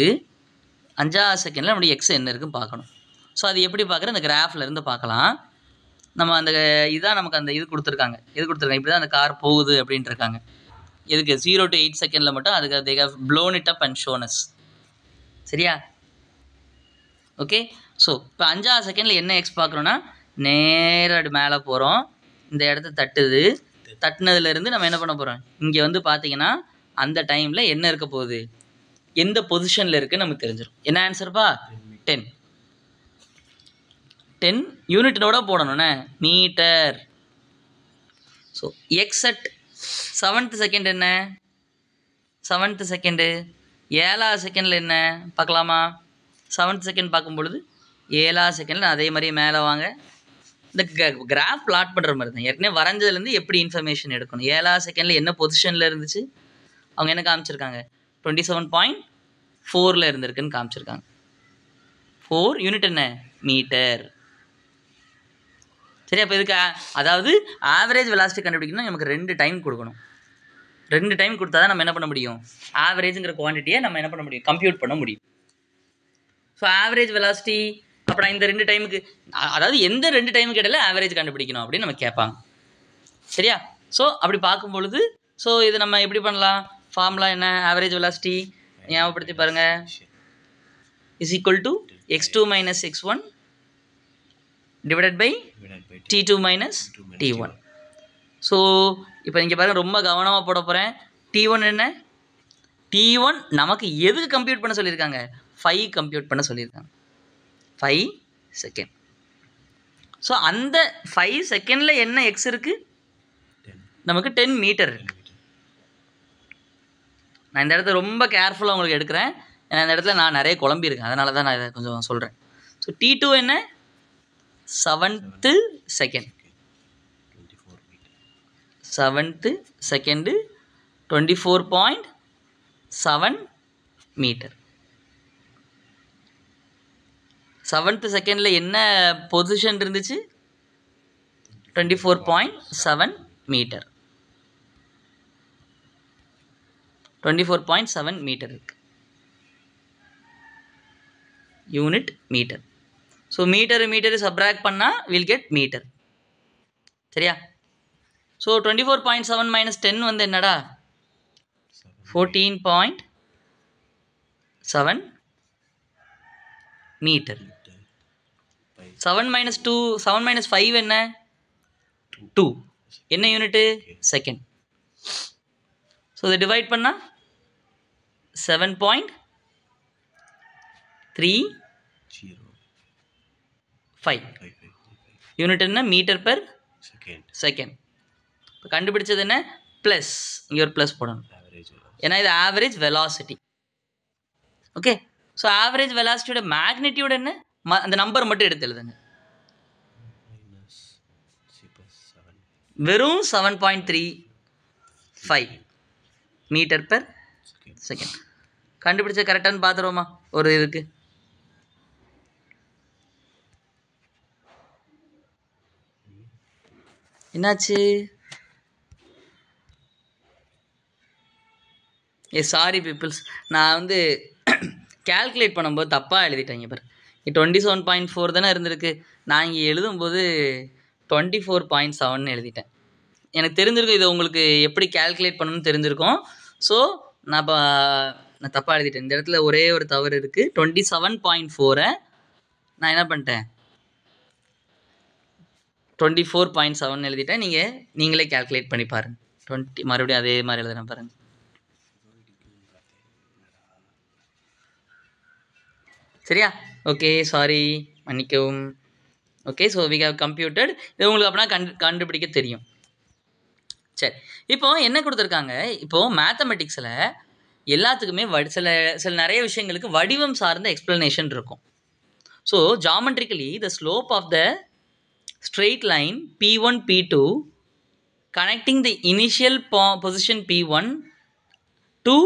5வது செகண்டில் நம்மளுடைய எக்ஸ் என்ன இருக்குன்னு பார்க்கணும். ஸோ அது எப்படி பார்க்குறது, அந்த கிராஃபில் இருந்து பார்க்கலாம். நம்ம அந்த இதான் நமக்கு அந்த இது கொடுத்துருக்காங்க, இப்படி தான் அந்த கார் போகுது அப்படின்ட்டு இருக்காங்க. எதுக்கு 0 to 8 செகண்டில் மட்டும் அதுக்கு they have blown it up and shown us. சரியா? ஓகே. ஸோ இப்போ 5வது செகண்டில் என்ன எக்ஸ் பார்க்குறோன்னா, நேராக மேலே போகிறோம், இந்த இடத்த தட்டுனதுலேருந்து நம்ம என்ன பண்ண போகிறோம், இங்கே வந்து பார்த்தீங்கன்னா அந்த டைமில் என்ன இருக்க போகுது, எந்த பொசிஷனில் இருக்குன்னு நமக்கு தெரிஞ்சிடும். என்ன ஆன்சர்ப்பா, 10 யூனிட்டோட போடணுண்ணே, metre. So x at 7th second என்ன, 7th செகண்டு 7வது செகண்டில் என்ன பார்க்கலாமா. 7th செகண்ட் பார்க்கும்பொழுது 7வது செகண்டில் அதே மாதிரி மேலே வாங்க. இந்த கிராஃப் பிளாட் பண்ணுற மாதிரி தான், ஏற்கனவே வரைஞ்சதுலேருந்து எப்படி இன்ஃபர்மேஷன் எடுக்கணும். 7வது செகண்டில் என்ன பொசிஷனில் இருந்துச்சு, அவங்க என்ன காமிச்சிருக்காங்க, 27.4 இருந்திருக்குன்னு காமிச்சிருக்காங்க. 4 யூனிட் என்ன, மீட்டர். சரி, அப்போ இதுக்கு அதாவது ஆவரேஜ் வெலாசிட்டி கண்டுபிடிக்கணும்னா நமக்கு 2 டைம் கொடுக்கணும். 2 டைம் கொடுத்தா தான் நம்ம என்ன பண்ண முடியும், ஆவரேஜுங்கிற குவான்டிட்டியை நம்ம என்ன பண்ண முடியும், கம்ப்யூட் பண்ண முடியும். ஸோ ஆவரேஜ் வெலாசிட்டி அப்புறம் இந்த 2 டைமுக்கு, அதாவது எந்த 2 டைமுக்கு இடையில ஆவரேஜ் கண்டுபிடிக்கணும் அப்படின்னு நம்ம கேட்பாங்க. சரியா? ஸோ அப்படி பார்க்கும்பொழுது ஸோ இது நம்ம எப்படி பண்ணலாம், ஃபார்முலா என்ன, ஆவரேஜ் வெலாசிட்டி ஞாபகப்படுத்தி பாருங்கள், is equal to x2 minus x1 divided by T2 minus T1. So இப்போ இங்கே பாருங்கள், ரொம்ப கவனமாக போட போகிறேன். T1 என்ன, T1 நமக்கு எதுக்கு கம்ப்யூட் பண்ண சொல்லியிருக்காங்க, 5 கம்ப்யூட் பண்ண சொல்லியிருக்காங்க, 5 செகண்ட். ஸோ அந்த 5 செகண்டில் என்ன எக்ஸ் இருக்குது, நமக்கு 10 மீட்டர் இருக்குது. நான் இந்த இடத்துல ரொம்ப கேர்ஃபுல்லாக உங்களுக்கு எடுக்கிறேன், ஏன்னா இந்த இடத்துல நான் நிறைய குழம்பியிருக்கேன், அதனால தான் நான் இதை கொஞ்சம் சொல்கிறேன். ஸோ T2 என்ன, 7th second, 7th second 24.7 metre. 7th செகண்டில் என்ன பொசிஷன் இருந்துச்சு, 24.7 மீட்டர். 24.7 மீட்டர் இருக்கு, unit metre. So metre subtract பண்ணால் வில் கெட் மீட்டர். சரியா? ஸோ 24.7 minus 10 வந்து என்னடா, 14.7 மீட்டர். 7 minus 2, 7 minus 5 என்ன, 2 என்ன யூனிட்டு, செகண்ட். ஸோ இதை டிவைட் பண்ணால் 7.35 யூனிட் என்ன, மீட்டர் பெர் செகண்ட். இப்போ கண்டுபிடிச்சது என்ன, ப்ளஸ், இங்கே ஒரு ப்ளஸ் போடணும், ஏன்னா இது average velocity. Okay. So average வெலாசிட்டியோட மேக்னிடியூட் என்ன, அந்த நம்பர் மட்டும் எடுத்து எழுதுங்க. வெறும் 7.35 மீட்டர் பெர் செகண்ட். கண்டுபிடிச்ச கரெக்டானு பார்த்துருவோமா, ஒரு இருக்கு. என்னாச்சு, சாரி பீப்புள்ஸ், நான் வந்து கேல்குலேட் பண்ணும்போது தப்பாக எழுதிட்டேங்க. பாரு, 27.4 தானே இருந்திருக்கு, நான் இங்கே எழுதும்போது 24.7 எழுதிட்டேன். எனக்கு தெரிஞ்சிருக்கும், இது உங்களுக்கு எப்படி கேல்குலேட் பண்ணணும்னு தெரிஞ்சிருக்கும். ஸோ நான் இப்போ நான் தப்பாக எழுதிட்டேன். இந்த இடத்துல ஒரே ஒரு தவறு இருக்குது. 27.4 நான் என்ன பண்ணிட்டேன், 24.7 எழுதிட்டேன். நீங்களே கேல்குலேட் பண்ணி பாருங்கள். 20 மறுபடியும் அதே மாதிரி எழுதுறேன் பாருங்கள். சரியா? ஓகே, சாரி, மன்னிக்கவும். Okay, so we have computed. இது உங்களுக்கு அப்படின்னா கண்டுபிடிக்க தெரியும். சரி, இப்போ என்ன கொடுத்துருக்காங்க, இப்போது மேத்தமெட்டிக்ஸில் எல்லாத்துக்குமே சில நிறைய விஷயங்களுக்கு வடிவம் சார்ந்த எக்ஸ்பிளனேஷன் இருக்கும். So geometrically the slope of the straight line P1 P2 connecting the initial position P1 to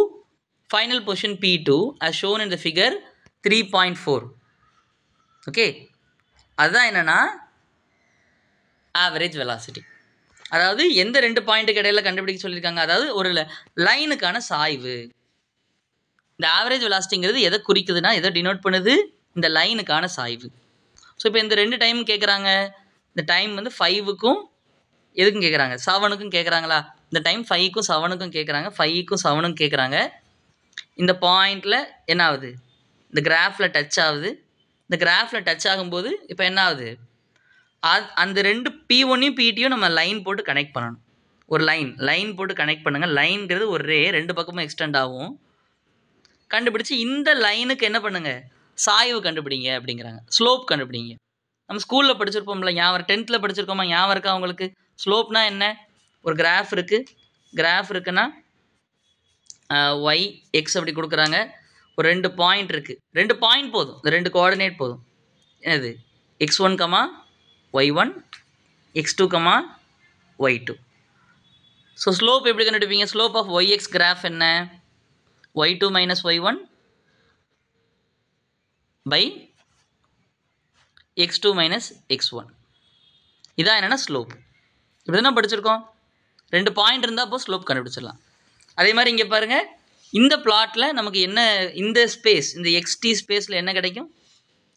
final position P2 as shown in the figure 3.4. Okay, அதுதான் என்னென்னா ஆவரேஜ் வெலாசிட்டி. அதாவது எந்த 2 பாயிண்ட்டுக்கு இடையில கண்டுபிடிக்க சொல்லியிருக்காங்க, அதாவது ஒரு லைனுக்கான சாய்வு. இந்த ஆவரேஜ் வெலாசிட்டிங்கிறது எதை குறிக்குதுன்னா, எதை டினோட் பண்ணுது, இந்த லைனுக்கான சாய்வு. ஸோ இப்போ இந்த 2 டைம் கேட்குறாங்க. இந்த டைம் வந்து 5க்கும் எதுக்கும் கேட்குறாங்க, 7க்கும் கேட்குறாங்களா? இந்த டைம் 5க்கும் 7க்கும் கேட்குறாங்க, 5க்கும் 7க்கும் கேட்குறாங்க. இந்த பாயிண்டில் என்ன ஆகுது, இந்த கிராஃபில் டச் ஆகுது. இந்த கிராஃபில் டச் ஆகும்போது இப்போ என்ன ஆகுது, அந்த 2 P1யும் P2யும் நம்ம லைன் போட்டு கனெக்ட் பண்ணணும். ஒரு லைன் போட்டு கனெக்ட் பண்ணுங்கள். லைன்கிறது ஒரு ரே 2 பக்கமும் எக்ஸ்டெண்ட் ஆகும். கண்டுபிடிச்சி இந்த லைனுக்கு என்ன பண்ணுங்கள், சாய்வு கண்டுபிடிங்க அப்படிங்கிறாங்க. ஸ்லோப் கண்டுபிடிங்க. நம்ம ஸ்கூலில் படிச்சிருப்போம்ல, 10th படிச்சிருக்கோமா, ஞாபகம் இருக்கா உங்களுக்கு? ஸ்லோப்னா என்ன? ஒரு கிராஃப் இருக்குன்னா ஒய் எக்ஸ் அப்படி கொடுக்குறாங்க. ஒரு 2 பாயிண்ட் இருக்குது, 2 பாயிண்ட் போதும், இந்த 2 கோஆர்டினேட் போதும். என்னது, x1, y1, x2, y2. So slope எப்படி கண்டுபிடிப்பீங்க? ஸ்லோப் ஆஃப் yx கிராஃப் என்ன? y2 minus y1 by x2 minus x1. இதான் என்னென்னா ஸ்லோப். இப்படி தான் படிச்சிருக்கோம். 2 பாயிண்ட் இருந்தால் அப்போ ஸ்லோப் கண்டுபிடிச்சிடலாம். அதே மாதிரி இங்கே பாருங்கள், இந்த பிளாட்டில் நமக்கு என்ன, இந்த ஸ்பேஸ், இந்த எக்ஸ்டி ஸ்பேஸில் என்ன கிடைக்கும்?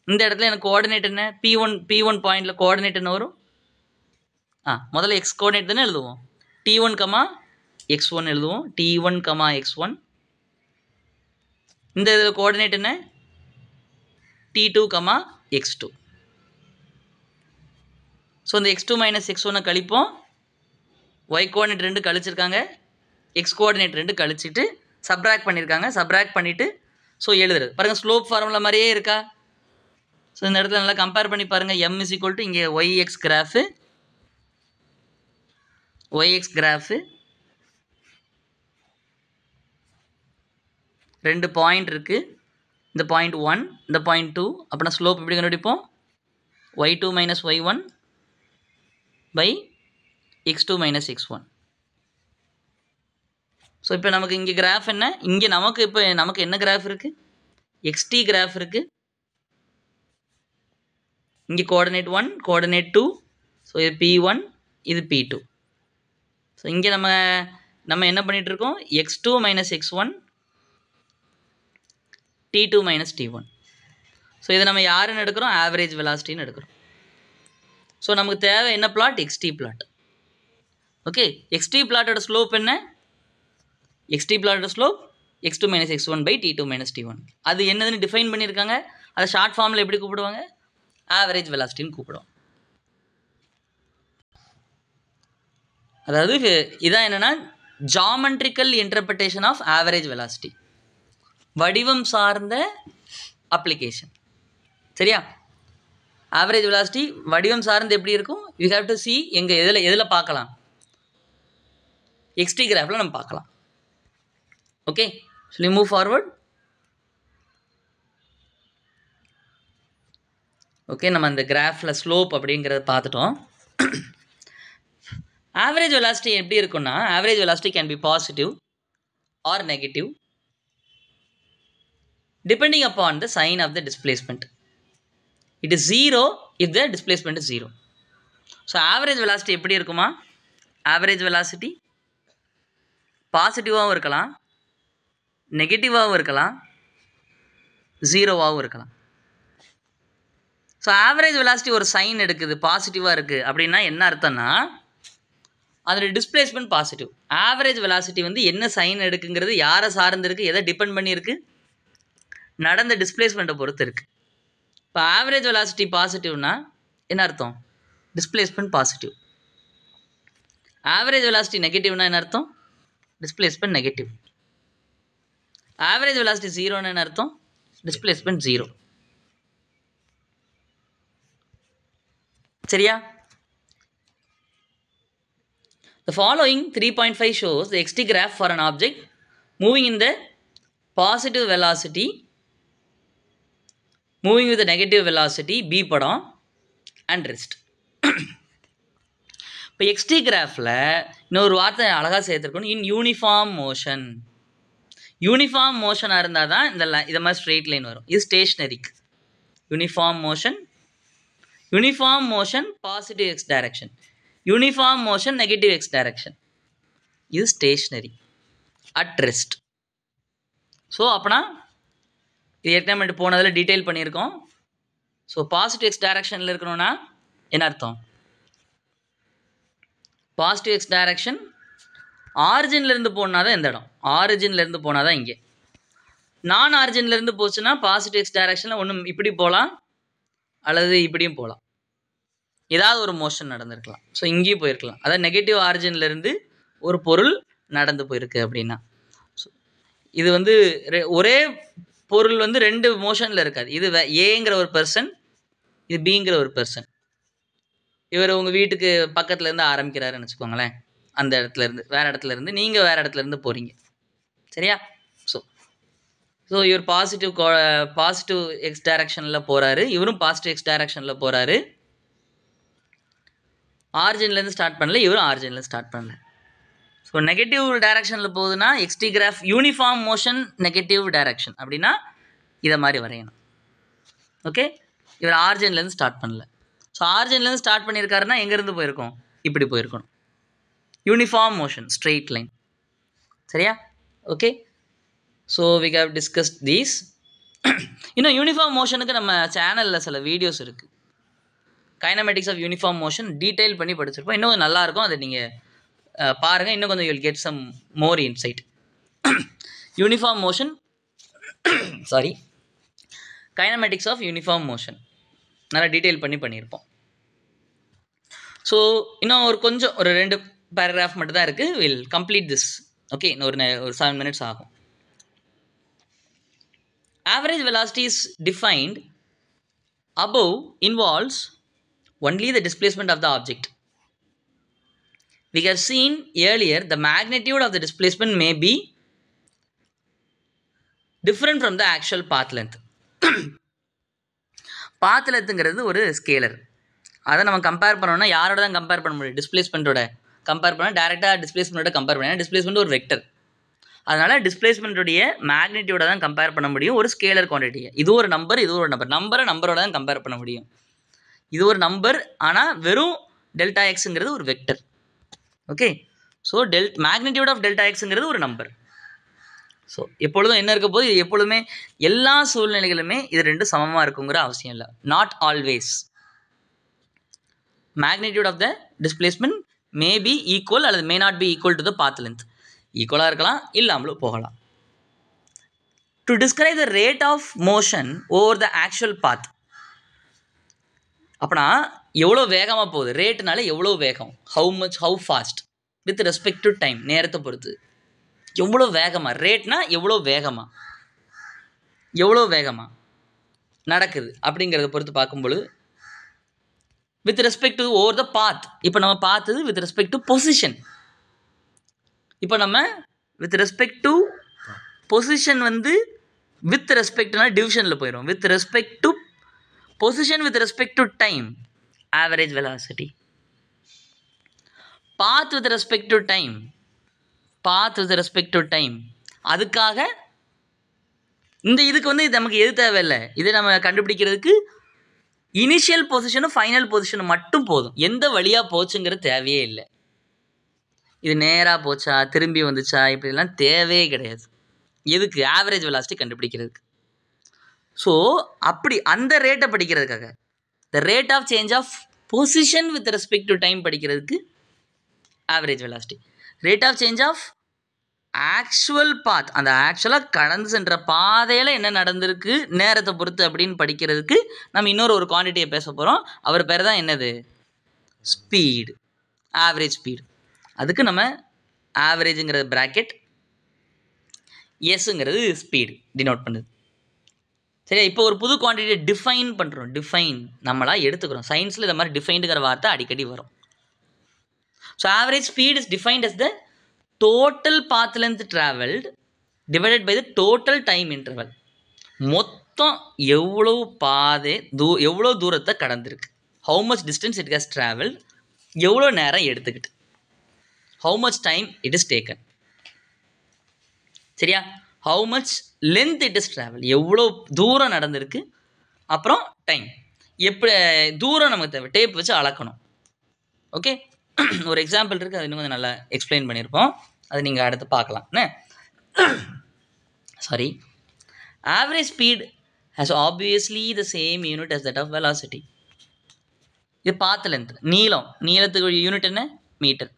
இந்த இடத்துல எனக்கு கோஆர்டினேட் என்ன, P1 பாயிண்டில் கோஆர்டினேட் என்ன வரும்? முதல்ல எக்ஸ் கோஆர்டினேட் தானே எழுதுவோம். T1, x1 எழுதுவோம். T1, x1. இந்த இதில் கோஆர்டினேட் என்ன, T2, x2. ஸோ இந்த x2 மைனஸ் x1 கழிப்போம். y கோஆர்டினேட் 2 கழிச்சிருக்காங்க, x கோஆர்டினேட் 2 கழிச்சிட்டு சப்ராக்ட் பண்ணியிருக்காங்க. சப்ராக்ட் பண்ணிவிட்டு ஸோ எழுதுறது பாருங்கள், ஸ்லோப் ஃபார்முலா மாதிரியே இருக்கா? ஸோ இந்த இடத்துல நல்லா கம்பேர் பண்ணி பாருங்கள். m இஸ் ஈக்குவல் டு இங்கே yx கிராஃபு 2 பாயிண்ட் இருக்குது. இந்த பாயிண்ட் 1, இந்த பாயிண்ட் 2. அப்படின்னா ஸ்லோப் எப்படி கண்டுபிடிப்போம்? y2 minus y1 by x2 minus x1. So இப்போ நமக்கு இங்கே கிராஃப் என்ன, இங்கே நமக்கு என்ன கிராஃப் இருக்குது? xt கிராஃப் இருக்குது. இங்கே கோஆர்டினேட் 1, கோஆர்டினேட் 2. ஸோ இது P1, இது P2. ஸோ இங்கே நம்ம என்ன பண்ணிகிட்ருக்கோம், x2 minus x1, T2 minus T1. So இதை நம்ம யாருன்னு எடுக்கிறோம், ஆவரேஜ் வெலாசிட்டின்னு எடுக்கிறோம். ஸோ நமக்கு தேவை என்ன plot, xt plot. Okay, xt பிளாட்டோட ஸ்லோப் என்ன, xt பிளாட்டோட slope x2 minus x1 by T2 minus T1. அது என்னதுன்னு டிஃபைன் பண்ணியிருக்காங்க. அதை ஷார்ட் ஃபார்மில் எப்படி கூப்பிடுவாங்க, ஆவரேஜ் வெலாசிட்டின்னு கூப்பிடுவோம். அதாவது இதான் என்னென்னா geometrical interpretation of average velocity, வடிவம் சார்ந்த அப்ளிகேஷன். சரியா? ஆவரேஜ் வெலாசிட்டி வடிவம் சார்ந்து எப்படி இருக்கும், யூ ஹேவ் டு சி. எங்கே எதில் பார்க்கலாம், xt கிராஃபில் நம்ம பார்க்கலாம். Okay, shall we move forward. Okay, நம்ம அந்த கிராஃபில் ஸ்லோப் அப்படிங்கிறத பார்த்துட்டோம். ஆவரேஜ் வெலாசிட்டி எப்படி இருக்குன்னா, average velocity can be positive or negative depending upon the sign of the displacement. It is 0 if the displacement is 0. So average velocity எப்படி இருக்குமா, average velocity பாசிட்டிவாகவும் இருக்கலாம், நெகட்டிவாகவும் இருக்கலாம், ஜீரோவாகவும் இருக்கலாம். ஸோ ஆவரேஜ் வெலாசிட்டி ஒரு சைன் எடுக்குது, பாசிட்டிவாக இருக்குது அப்படின்னா என்ன அர்த்தம்னா, அதோட டிஸ்பிளேஸ்மெண்ட் பாசிட்டிவ். ஆவரேஜ் வெலாசிட்டி வந்து என்ன சைன் எடுக்குங்கிறது யாரை சார்ந்து இருக்குது, எதை டிபெண்ட் பண்ணியிருக்கு, நடந்த டிஸ்பிளேஸ்மெண்ட்டை பொறுத்து இருக்குது. இப்போ ஆவரேஜ் வெலாசிட்டி பாசிட்டிவ்னா என்ன அர்த்தம், டிஸ்பிளேஸ்மெண்ட் பாசிட்டிவ். ஆவரேஜ் வெலாசிட்டி நெகட்டிவ்னா என்ன அர்த்தம், டிஸ்பிளேஸ்மெண்ட் நெகட்டிவ். ஆவரேஜ் வெலாசிட்டி ஜீரோன்னு என்ன அர்த்தம், டிஸ்பிளேஸ்மெண்ட் ஜீரோ. சரியா? The following 3.5 shows the xt graph for an object moving in the positive velocity, moving with the negative velocity, b படம் and rest. இப்போ xt கிராஃபில் இன்னொரு வார்த்தை அழகாக சேர்த்துருக்கணும், இன் யூனிஃபார்ம் மோஷன். யூனிஃபார்ம் மோஷனாக இருந்தால் தான் இதை மாதிரி ஸ்ட்ரெயிட் லைன் வரும். இது ஸ்டேஷ்னரிக்கு. Uniform motion positive x direction, uniform motion negative x direction. இது ஸ்டேஷ்னரி அட் ரெஸ்ட். ஸோ அப்போனா இது ஏற்கனவே போனதில் டீட்டெயில் பண்ணியிருக்கோம். ஸோ பாசிட்டிவ் எக்ஸ் டைரக்ஷனில் இருக்கணும்னா என்ன அர்த்தம், பாசிட்டிவ் எக்ஸ் டைரக்ஷன் ஆரிஜின்லேருந்து போனால் தான் எந்த இடம், ஆரிஜின்லேருந்து போனால் தான் இங்கே. நான் ஆரிஜின்லேருந்து போச்சுன்னா பாசிட்டிவ் எக்ஸ் டைரக்ஷனில் ஒன்றும் இப்படி போகலாம் அல்லது இப்படியும் போகலாம், ஏதாவது ஒரு மோஷன் நடந்திருக்கலாம். ஸோ இங்கேயும் போயிருக்கலாம். அதாவது நெகட்டிவ் ஆரிஜின்லேருந்து ஒரு பொருள் நடந்து போயிருக்கு அப்படின்னா. ஸோ இது வந்து ஒரே பொருள் வந்து ரெண்டு மோஷனில் இருக்காது. இது ஏங்கிற ஒரு பர்சன், இது பிங்கிற ஒரு பர்சன். இவர் உங்கள் வீட்டுக்கு பக்கத்துலேருந்து ஆரம்பிக்கிறாருன்னு வச்சுக்கோங்களேன், அந்த இடத்துலேருந்து வேறு இடத்துலேருந்து நீங்கள் வேறு இடத்துலேருந்து போகிறீங்க. சரியா? ஸோ இவர் பாசிட்டிவ் எக்ஸ் டைரக்ஷனில் போகிறாரு, இவரும் பாசிட்டிவ் எக்ஸ் டைரக்ஷனில் போகிறாரு. ஆரிஜின்லேருந்து ஸ்டார்ட் பண்ணல, இவரும் ஆரிஜின்லேருந்து ஸ்டார்ட் பண்ணல. ஸோ நெகட்டிவ் டைரக்ஷனில் போகுதுன்னா x t graph uniform motion negative direction அப்படின்னா இதை மாதிரி வரையணும். ஓகே, இவர் ஆரிஜின்லேருந்து ஸ்டார்ட் பண்ணல. ஸோ ஆரிஜின்லேருந்து ஸ்டார்ட் பண்ணியிருக்காருன்னா எங்கேருந்து போயிருக்கோம், இப்படி போயிருக்கணும். Uniform motion straight line. சரியா? Okay, so we have discussed these. இன்னும் யூனிஃபார்ம் மோஷனுக்கு நம்ம சேனலில் சில வீடியோஸ் இருக்குது. Kinematics of uniform motion detail பண்ணி படிச்சிருப்போம். இன்னும் நல்லாயிருக்கும், அதை நீங்கள் பாருங்கள். இன்னும் கொஞ்சம் you'll get some more insight. Uniform motion kinematics of uniform motion நல்லா டீட்டெயில் பண்ணியிருப்போம். ஸோ இன்னும் கொஞ்சம் ஒரு 2 பேராகிராஃப் மட்டும் தான் இருக்குது. Will complete this. ஓகே, இன்னும் ஒரு 7 minutes ஆகும். Average velocity is defined above involves only the displacement of the object. We have seen earlier the magnitude of the displacement may be different from the actual path length. path lengthங்கிறது ஒரு scalar. அதை நம்ம compare பண்ணோம்னா யாரோட தான் compare பண்ண முடியும், டிஸ்பிளேஸ்மெண்ட்டோட compare பண்ணால் டேரெக்டாக டிஸ்பிளேஸ்மெண்ட்டோட கம்பேர் பண்ணால் டிஸ்பிளேஸ்மெண்ட் ஒரு வெக்டர். அதனால் டிஸ்பிளேஸ்மெண்ட்டுடைய மேக்னிடியூட தான் கம்பேர் பண்ண முடியும் ஒரு ஸ்கேலர் குவான்டிட்டியை. இது ஒரு நம்பர், இது ஒரு நம்பரோட தான் கம்பேர் பண்ண முடியும். இது ஒரு நம்பர், ஆனால் வெறும் டெல்டா எக்ஸுங்கிறது ஒரு vector. Okay, so magnitude of delta எக்ஸுங்கிறது ஒரு நம்பர். ஸோ எப்பொழுதும் என்ன இருக்க போது, எப்பொழுதுமே எல்லா சூழ்நிலைகளுமே இது ரெண்டும் சமமாக இருக்குங்கிற அவசியம் இல்லை. Not always. Magnitude of the displacement may be equal அல்லது may not be equal to the path length. ஈக்குவலாக இருக்கலாம், இல்லாமலும் போகலாம். To describe the rate of motion over the actual path. அப்படின்னா எவ்வளோ வேகமாக போகுது, ரேட்டுனால எவ்வளோ வேகம், how fast with respect to time, நேரத்தை பொறுத்து எவ்வளோ வேகமாக, ரேட்னா எவ்வளோ வேகமாக நடக்குது அப்படிங்கிறத பொறுத்து பார்க்கும்பொழுது with respect to over the path. இப்போ நம்ம பார்த்தது வித் ரெஸ்பெக்ட் டு பொசிஷன். இப்போ நம்ம வித் ரெஸ்பெக்ட் டு பொசிஷன் வந்து வித் ரெஸ்பெக்ட்னா டிவிஷனில் போயிடும். With respect to position with respect to time average velocity. Path with respect to time அதுக்காக இதுக்கு வந்து நமக்கு எது தேவையில்லை, இதை நம்ம கண்டுபிடிக்கிறதுக்கு இனிஷியல் பொசிஷனும் ஃபைனல் பொசிஷனும் மட்டும் போதும். எந்த வழியாக போச்சுங்கிறது தேவையே இல்லை. இது நேராக போச்சா, திரும்பி வந்துச்சா, இப்படிலாம் தேவையே கிடையாது. எதுக்கு? ஆவரேஜ் வெலாசிட்டி கண்டுபிடிக்கிறதுக்கு. ஸோ அப்படி அந்த ரேட்டை படிக்கிறதுக்காக, the rate of change of position with respect to time படிக்கிறதுக்கு average velocity. Rate of change of actual path, அந்த ஆக்சுவலாக கடந்து சென்ற பாதையில் என்ன நடந்திருக்கு நேரத்தை பொறுத்து அப்படின்னு படிக்கிறதுக்கு நம்ம ஒரு குவான்டிட்டியை பேச போகிறோம். அவர் பேர் தான் என்னது? Speed, average speed. அதுக்கு நம்ம ஆவரேஜுங்கிறது ப்ராக்கெட், எஸ்ஸுங்கிறது ஸ்பீடு டினோட் பண்ணுது. சரியா? இப்போ ஒரு புது குவான்டிட்டியை டிஃபைன் பண்ணுறோம். டிஃபைன் நம்மளா எடுத்துக்கிறோம். சயின்ஸில் இந்த மாதிரி டிஃபைன்டுங்கிற வார்த்தை அடிக்கடி வரும். So average speed is defined as the total path length traveled divided by the total time interval. மொத்தம் எவ்வளோ பாதை எவ்வளோ தூரத்தை கடந்திருக்கு, how much distance it has traveled, எவ்வளோ நேரம் எடுத்துக்கிட்டு, how much time it is taken. சரியா? how much length it is traveled, எவ்வளோ தூரம் நடந்திருக்கு, அப்புறம் டைம். எப்படி தூரம் நமக்கு தேவை, டேப் வச்சு அளக்கணும். ஓகே, ஒரு எக்ஸாம்பிள் இருக்குது, அது இன்னும் கொஞ்சம் நல்லா எக்ஸ்பிளைன் பண்ணியிருப்போம், அது நீங்கள் அடுத்து பார்க்கலாம். Sorry. Average speed has obviously the same unit as that of velocity. இது பாத் லென்த், நீளத்துக்கு யூனிட் என்ன? மீட்டர்.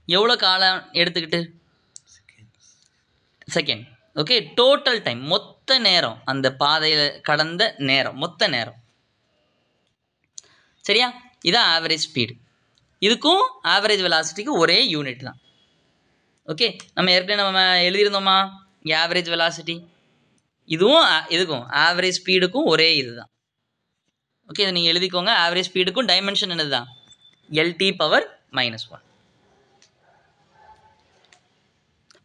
எவ்வளோ காலம் எடுத்துக்கிட்டு? செகண்ட். ஓகே, டோட்டல் டைம், மொத்த நேரம், அந்த பாதையில் கடந்த நேரம், மொத்த நேரம். சரியா? இதான் ஆவரேஜ் ஸ்பீடு. இதுக்கும் ஆவரேஜ் வெலாசிட்டிக்கு ஒரே யூனிட் தான். ஓகே, நம்ம ஏற்கனவே எழுதியிருந்தோமா ஆவரேஜ் வெலாசிட்டி? இதுக்கும் ஆவரேஜ் ஸ்பீடுக்கும் ஒரே இது தான். ஓகே, இதை நீங்கள் எழுதிக்கோங்க. ஆவரேஜ் ஸ்பீடுக்கும் டைமென்ஷன் என்னது தான்? LT⁻⁻1.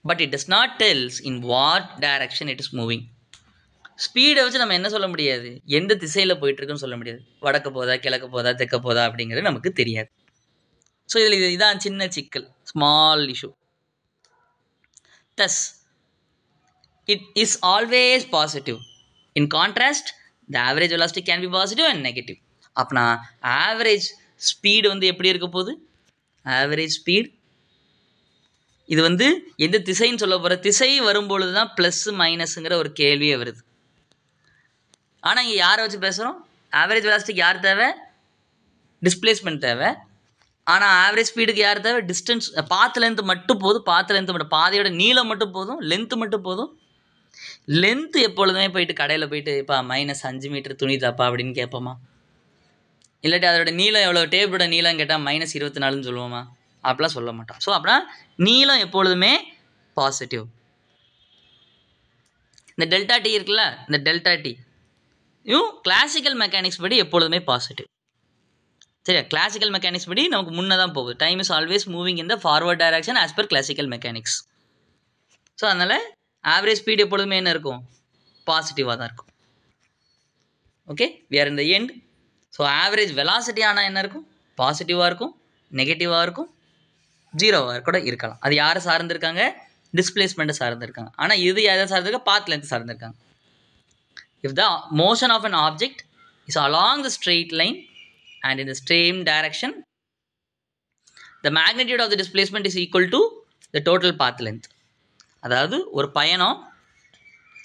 But it does not tells in what direction it is moving. ஸ்பீடை வச்சு நம்ம என்ன சொல்ல முடியாது? எந்த திசையில் போயிட்டுருக்குன்னு சொல்ல முடியாது. வடக்கு போதா, கிழக்கு போதா, தெற்க போதா அப்படிங்கிறது நமக்கு தெரியாது. ஸோ இதில் இதான் சின்ன சிக்கல், small issue. Thus it is always positive. In contrast, the average velocity can be positive and negative. அப்பனா ஆவரேஜ் ஸ்பீடு எப்படி இருக்க போகுது? ஆவரேஜ் ஸ்பீட் இது எந்த திசைன்னு சொல்ல போகிற, திசை வரும்பொழுது தான் ப்ளஸ் மைனஸுங்கிற ஒரு கேள்வியே வருது. ஆனால் இங்கே யாரை வச்சு பேசுகிறோம்? ஆவரேஜ் வெலாசிட்டிக்கு யார் தேவை? டிஸ்பிளேஸ்மெண்ட் தேவை. ஆனால் ஆவரேஜ் ஸ்பீடுக்கு யார் தேவை? டிஸ்டன்ஸ், பாத் லென்த்து மட்டும் போதும். பாத் லென்த்து மட்டும், பாதையோட நீளம் மட்டும் போதும், லென்த்து மட்டும் போதும். லென்த்து எப்பொழுதுமே போயிட்டு கடையில் போயிட்டு இப்போ -5 மீட்டர் துணி தாப்பா அப்படின்னு கேட்போமா? இல்லாட்டி அதோட நீளம் எவ்வளோ, டேபிளோட நீளம் கேட்டால் -24ன்னு சொல்லுவோமா? அப்படிலாம் சொல்ல மாட்டோம். ஸோ அப்படின்னா நீளம் எப்பொழுதுமே பாசிட்டிவ். இந்த டெல்டா டி இருக்குல்ல, இந்த டெல்டா டி கிளாசிக்கல் மெக்கானிக்ஸ் படி எப்பொழுதுமே பாசிட்டிவ். சரியா? கிளாசிக்கல் மெக்கானிக்ஸ் படி நமக்கு முன்னே தான் போகுது. Time is always moving in the forward direction as per classical mechanics. So அதனால் ஆவரேஜ் ஸ்பீடு எப்பொழுதுமே என்ன இருக்கும்? பாசிட்டிவாக தான் இருக்கும். Okay, we are in the end. So average velocity ஆனால் என்ன இருக்கும்? பாசிட்டிவாக இருக்கும், நெகட்டிவாக இருக்கும், ஜீரோவாக கூட இருக்கலாம். அது யாரை சார்ந்திருக்காங்க? டிஸ்பிளேஸ்மெண்ட்டை சார்ந்திருக்காங்க. ஆனால் இது எதை சார்ந்திருக்காங்க? பாத் லென்த் சார்ந்திருக்காங்க. If the motion of an object is along the straight line and in the same direction, the magnitude of the displacement is equal to the total path length. அதாவது ஒரு பயணம்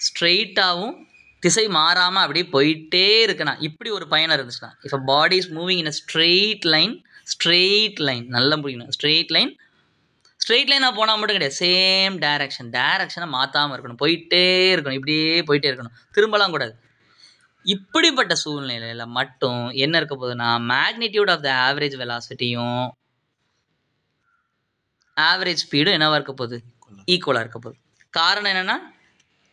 ஸ்ட்ரெயிட்டாகவும் திசை மாறாமல் அப்படியே போயிட்டே இருக்குன்னா, இப்படி ஒரு பயணம் இருந்துச்சுன்னா, if a body is moving in a straight line, நல்லா புரியணும். ஸ்ட்ரெயிட் லைனாக போனால் மட்டும் கிடையாது, சேம் டைரக்ஷனை மாற்றாமல் இருக்கணும், போயிட்டே இருக்கணும், இப்படியே போயிட்டே இருக்கணும், திரும்பலாம் கூடாது. இப்படிப்பட்ட சூழ்நிலையில் மட்டும் என்ன இருக்க போகுதுன்னா, மேக்னிடியூட் ஆஃப் த ஆவரேஜ் வெலாசிட்டியும் ஆவரேஜ் ஸ்பீடும் என்னவா இருக்க போகுது? ஈக்குவலாக இருக்க போகுது. காரணம் என்னென்னா,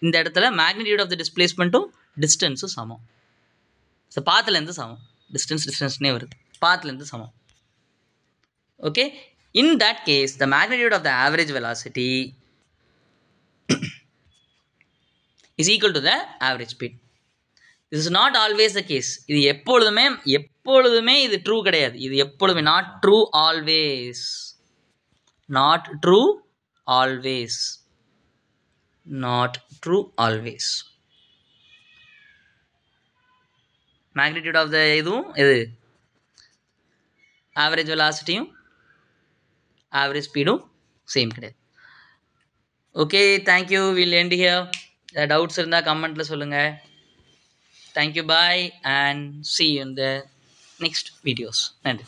இந்த இடத்துல மேக்னிடியூட் ஆஃப் த டிஸ்பிளேஸ்மெண்ட்டும் டிஸ்டன்ஸும் சமம். ஸோ பாத்துலேருந்து சமம், டிஸ்டன்ஸ்னே வருது, பாத்துலேருந்து சமம். Okay, in that case the magnitude of the average velocity is equal to the average speed. This is not always the case. இது எப்பொழுதுமே இது ட்ரூ கிடையாது. இது எப்பொழுதுமே not true always. Magnitude of the இது ஆவரேஜ் வெலாசிட்டியும் ஆவரேஜ் ஸ்பீடும் சேம் கிடையாது. Okay, thank you. Will end here. Doubts இருந்தால் கமெண்ட்டில் சொல்லுங்கள். Thank you, bye, and see you in the next videos. Nandri.